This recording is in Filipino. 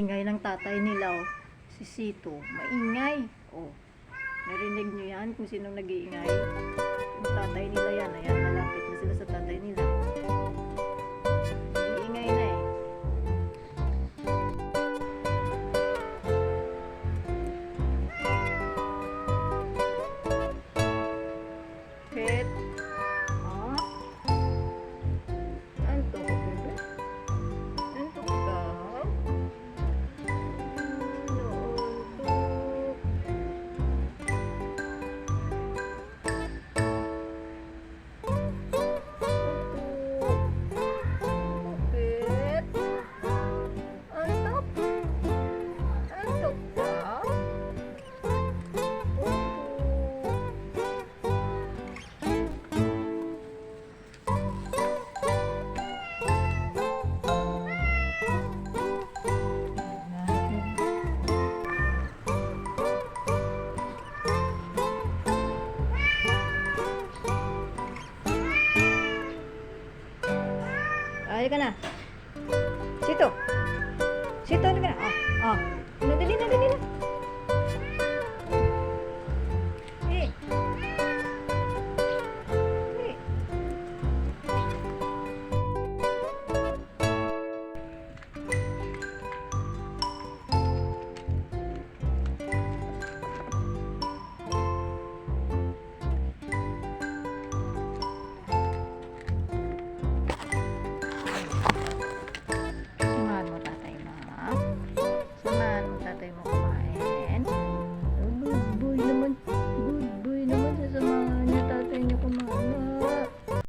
Ingay ng tatay nila, oh. Si Sito, maingay. Oh, narinig nyo yan kung sinong nag-iingay? Yung tatay nila yan. Ayan, malapit na sila sa tatay nila. Nag-iingay na eh. Pet. Ah? Antok ka, bebe? Antok ka? Ay ka na.